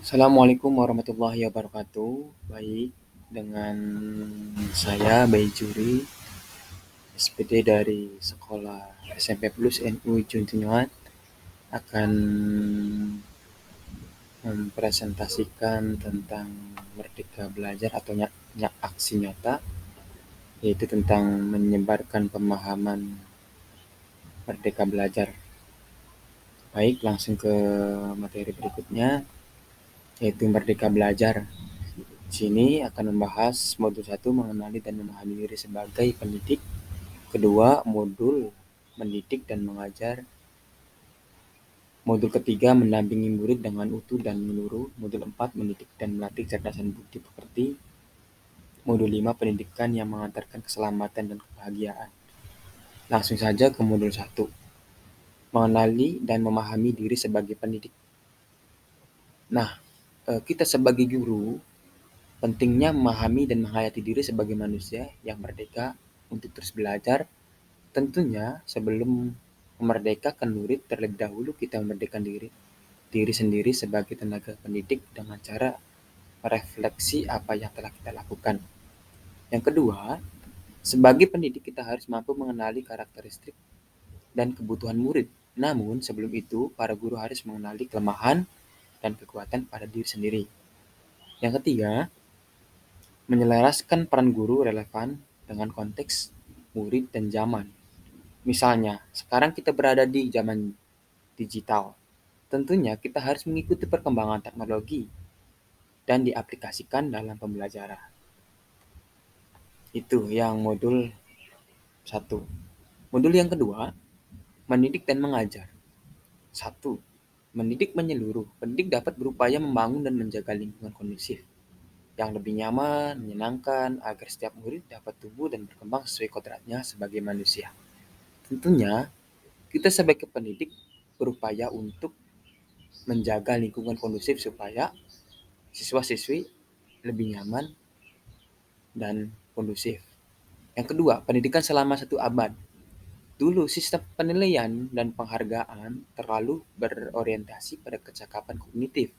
Assalamualaikum warahmatullahi wabarakatuh. Baik, dengan saya Bayi Juri, SPD dari Sekolah SMP Plus NU Junjungan akan mempresentasikan tentang Merdeka Belajar atau aksi nyata, yaitu tentang menyebarkan pemahaman Merdeka Belajar. Baik, langsung ke materi berikutnya, yaitu Merdeka Belajar. Sini akan membahas modul 1 mengenali dan memahami diri sebagai pendidik, kedua modul mendidik dan mengajar, modul ketiga mendampingi murid dengan utuh dan menyeluruh, modul 4 mendidik dan melatih kecerdasan budi pekerti, modul 5 pendidikan yang mengantarkan keselamatan dan kebahagiaan. Langsung saja ke modul 1, mengenali dan memahami diri sebagai pendidik. Nah, kita sebagai guru pentingnya memahami dan menghayati diri sebagai manusia yang merdeka untuk terus belajar. Tentunya sebelum memerdekakan murid, terlebih dahulu kita memerdekakan diri sendiri sebagai tenaga pendidik dengan cara merefleksi apa yang telah kita lakukan. Yang kedua, sebagai pendidik kita harus mampu mengenali karakteristik dan kebutuhan murid. Namun sebelum itu, para guru harus mengenali kelemahan dan kekuatan pada diri sendiri. Yang ketiga, menyelaraskan peran guru relevan dengan konteks murid dan zaman. Misalnya, sekarang kita berada di zaman digital. Tentunya kita harus mengikuti perkembangan teknologi dan diaplikasikan dalam pembelajaran. Itu yang modul 1. Modul yang kedua, mendidik dan mengajar. 1. Mendidik menyeluruh. Pendidik dapat berupaya membangun dan menjaga lingkungan kondusif yang lebih nyaman, menyenangkan, agar setiap murid dapat tumbuh dan berkembang sesuai kodratnya sebagai manusia. Tentunya, kita sebagai pendidik berupaya untuk menjaga lingkungan kondusif supaya siswa-siswi lebih nyaman dan kondusif. Yang kedua, pendidikan selama 1 abad. Dulu sistem penilaian dan penghargaan terlalu berorientasi pada kecakapan kognitif.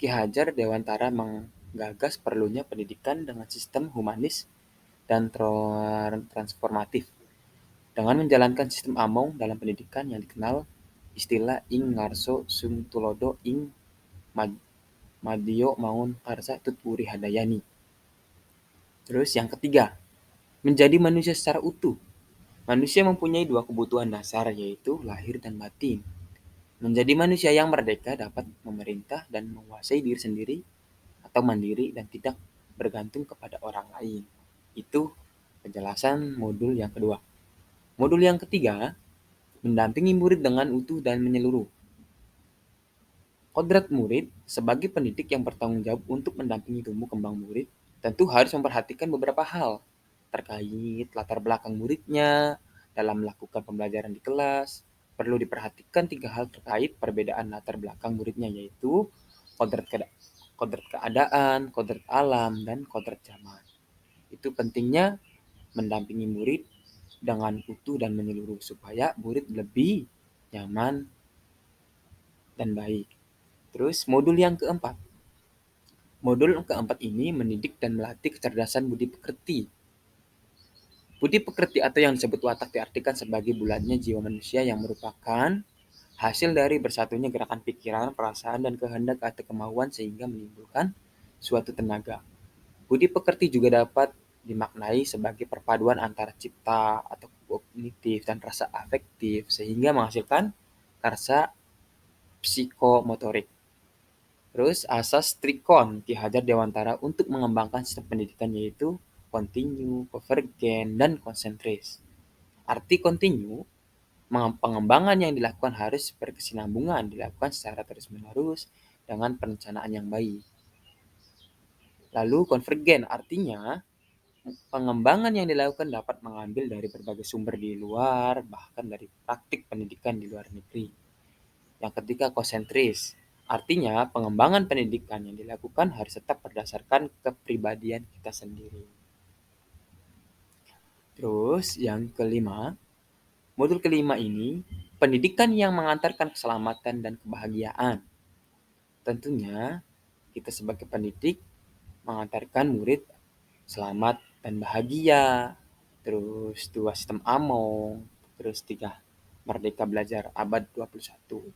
Ki Hajar Dewantara menggagas perlunya pendidikan dengan sistem humanis dan transformatif. Dengan menjalankan sistem Among dalam pendidikan yang dikenal istilah ing ngarso sung tulodo ing Madyo Maun Karsa Tutpuri Hadayani. Terus yang ketiga, menjadi manusia secara utuh. Manusia mempunyai 2 kebutuhan dasar, yaitu lahir dan batin. Menjadi manusia yang merdeka dapat memerintah dan menguasai diri sendiri atau mandiri dan tidak bergantung kepada orang lain. Itu penjelasan modul yang kedua. Modul yang ketiga, mendampingi murid dengan utuh dan menyeluruh. Kodrat murid sebagai pendidik yang bertanggung jawab untuk mendampingi tumbuh kembang murid tentu harus memperhatikan beberapa hal terkait latar belakang muridnya dalam melakukan pembelajaran di kelas. Perlu diperhatikan 3 hal terkait perbedaan latar belakang muridnya, yaitu kodrat keadaan, kodrat alam, dan kodrat zaman. Itu pentingnya mendampingi murid dengan utuh dan menyeluruh supaya murid lebih nyaman dan baik. Terus modul yang keempat. Modul keempat ini mendidik dan melatih kecerdasan budi pekerti. Budi pekerti atau yang disebut watak diartikan sebagai bulatnya jiwa manusia yang merupakan hasil dari bersatunya gerakan pikiran, perasaan, dan kehendak atau kemauan sehingga menimbulkan suatu tenaga. Budi pekerti juga dapat dimaknai sebagai perpaduan antara cipta atau kognitif dan rasa afektif sehingga menghasilkan karsa psikomotorik. Terus asas Trikon Ki Hajar Dewantara untuk mengembangkan sistem pendidikan yaitu kontinu, konvergen, dan konsentris. Arti kontinu, pengembangan yang dilakukan harus berkesinambungan, dilakukan secara terus-menerus dengan perencanaan yang baik. Lalu konvergen artinya pengembangan yang dilakukan dapat mengambil dari berbagai sumber di luar, bahkan dari praktik pendidikan di luar negeri. Yang ketiga, konsentris. Artinya, pengembangan pendidikan yang dilakukan harus tetap berdasarkan kepribadian kita sendiri. Terus, yang kelima, modul kelima ini, pendidikan yang mengantarkan keselamatan dan kebahagiaan. Tentunya, kita sebagai pendidik mengantarkan murid selamat dan bahagia. Terus 2 sistem Among, terus 3 Merdeka Belajar abad 21.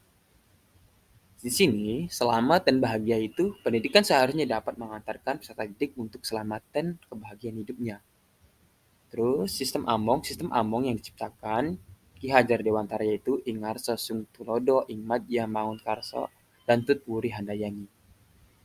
Di sini, selamat dan bahagia itu pendidikan seharusnya dapat mengantarkan peserta didik untuk keselamatan kebahagiaan hidupnya. Terus sistem Among yang diciptakan Ki Hajar Dewantara yaitu Ingar Sesung Tulodo, Ingmad Mangun Karso, dan Tut Wuri Handayani.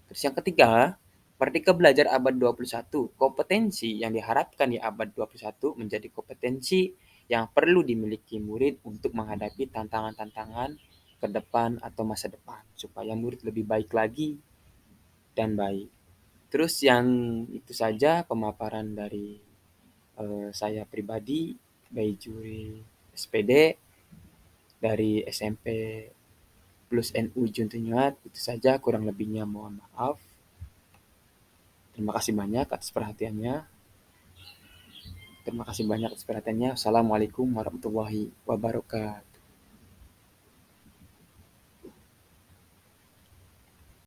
Terus yang ketiga, Merdeka Belajar abad 21. Kompetensi yang diharapkan di abad 21 menjadi kompetensi yang perlu dimiliki murid untuk menghadapi tantangan-tantangan ke depan atau masa depan supaya murid lebih baik lagi dan baik. Terus yang itu saja pemaparan dari saya pribadi, by juri SPD dari SMP plus NU Juntunyuat. Itu saja, kurang lebihnya mohon maaf. Terima kasih banyak atas perhatiannya. Terima kasih banyak atas perhatiannya. Assalamualaikum warahmatullahi wabarakatuh.